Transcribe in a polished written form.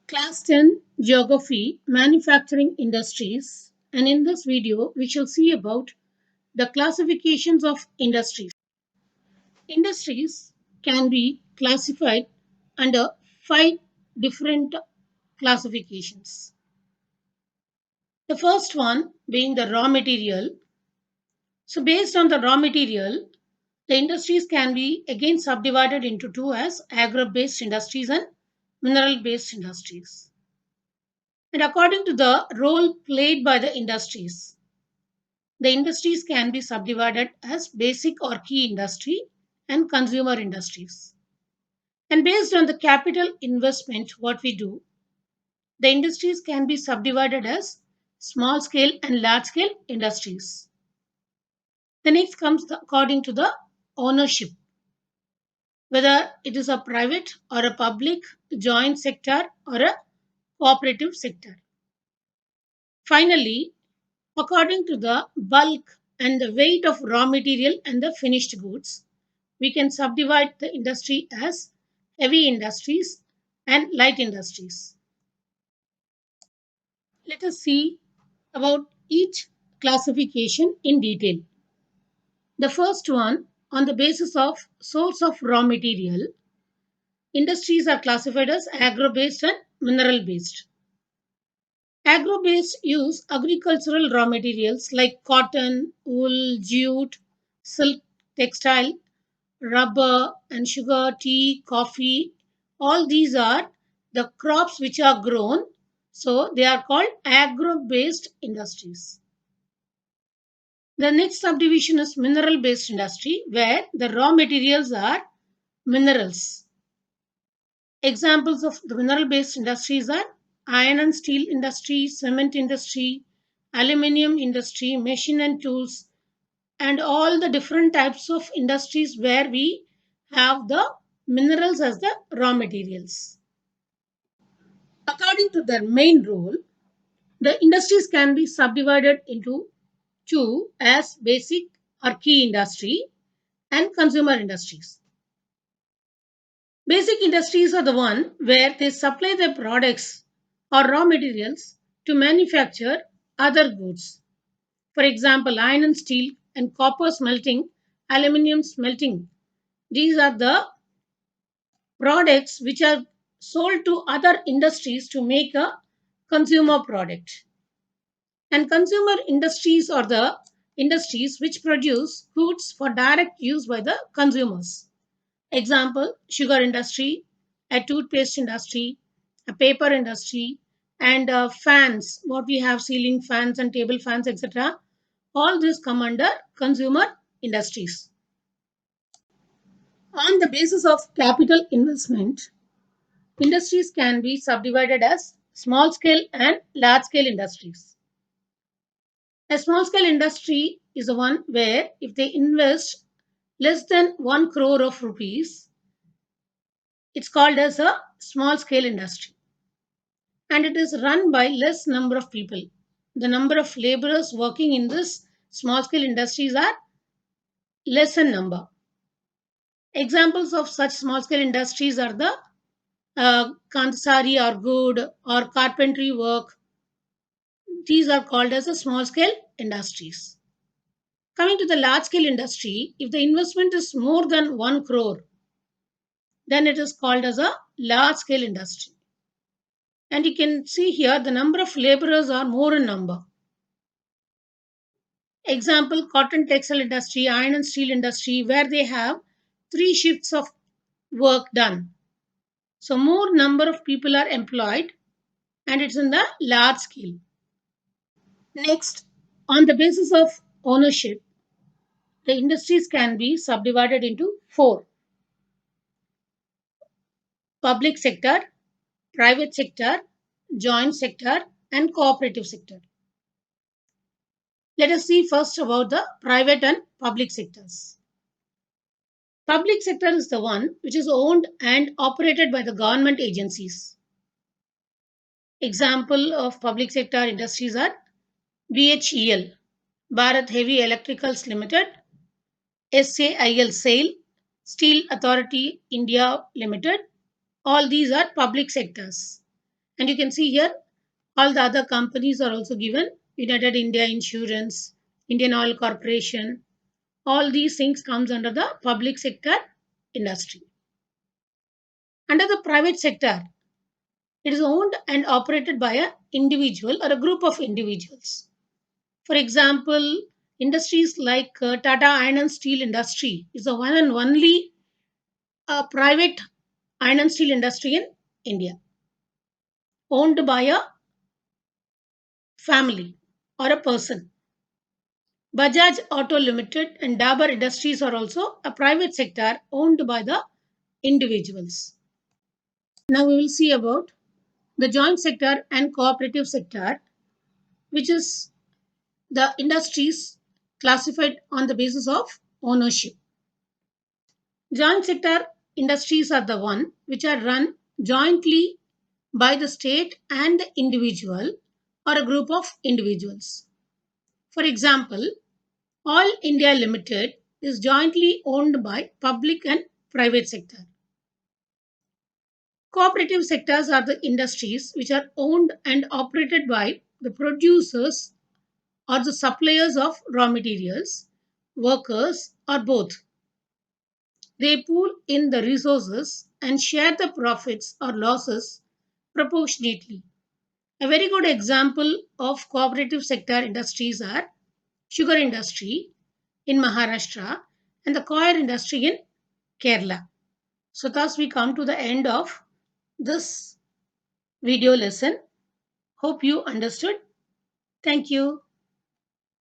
Class 10 Geography Manufacturing Industries, and in this video we shall see about the classifications of industries. Industries can be classified under five different classifications. The first one being the raw material. So based on the raw material, the industries can be again subdivided into two as agro-based industries and mineral-based industries. And according to the role played by the industries can be subdivided as basic or key industry and consumer industries. And based on the capital investment, what we do, the industries can be subdivided as small scale and large scale industries. The next comes according to the ownership, whether it is a private or a public, joint sector or a cooperative sector. Finally, according to the bulk and the weight of raw material and the finished goods, we can subdivide the industry as heavy industries and light industries. Let us see about each classification in detail. The first one, on the basis of source of raw material, industries are classified as agro-based and mineral-based. Agro-based use agricultural raw materials like cotton, wool, jute, silk, textile, rubber, and sugar, tea, coffee. All these are the crops which are grown. So they are called agro-based industries. The next subdivision is mineral-based industry where the raw materials are minerals. Examples of the mineral-based industries are iron and steel industry, cement industry, aluminium industry, machine and tools, and all the different types of industries where we have the minerals as the raw materials. According to their main role, the industries can be subdivided into two as basic or key industry and consumer industries. Basic industries are the one where they supply their products or raw materials to manufacture other goods. For example, iron and steel and copper smelting, aluminium smelting. These are the products which are sold to other industries to make a consumer product. And consumer industries are the industries which produce goods for direct use by the consumers. Example, sugar industry, a toothpaste industry, a paper industry, and fans, what we have ceiling fans and table fans, etc. All this come under consumer industries. On the basis of capital investment, industries can be subdivided as small scale and large scale industries. A small scale industry is the one where if they invest less than 1 crore of rupees, it's called as a small scale industry and it is run by less number of people. The number of laborers working in this small scale industries are less in number. Examples of such small scale industries are the kansari or good or carpentry work. These are called as a small scale industries. Coming to the large scale industry, if the investment is more than 1 crore, then it is called as a large scale industry. And you can see here the number of laborers are more in number. Example, cotton textile industry, iron and steel industry, where they have 3 shifts of work done. So more number of people are employed and it's in the large scale. Next, on the basis of ownership, the industries can be subdivided into four: public sector, private sector, joint sector, and cooperative sector. Let us see first about the private and public sectors. Public sector is the one which is owned and operated by the government agencies. Example of public sector industries are BHEL, Bharat Heavy Electricals Limited, SAIL SAIL, Steel Authority India Limited. All these are public sectors. And you can see here all the other companies are also given: United India Insurance, Indian Oil Corporation. All these things comes under the public sector industry. Under the private sector, it is owned and operated by an individual or a group of individuals. For example, industries like Tata Iron and Steel Industry is the one and only private iron and steel industry in India, owned by a family or a person. Bajaj Auto Limited and Dabur Industries are also a private sector owned by the individuals. Now we will see about the joint sector and cooperative sector, which is the industries classified on the basis of ownership. Joint sector industries are the one which are run jointly by the state and the individual or a group of individuals. For example, All India Limited is jointly owned by public and private sector. Cooperative sectors are the industries which are owned and operated by the producers or the suppliers of raw materials, workers, or both. They pool in the resources and share the profits or losses proportionately. A very good example of cooperative sector industries are sugar industry in Maharashtra and the coir industry in Kerala. So thus we come to the end of this video lesson. Hope you understood. Thank you.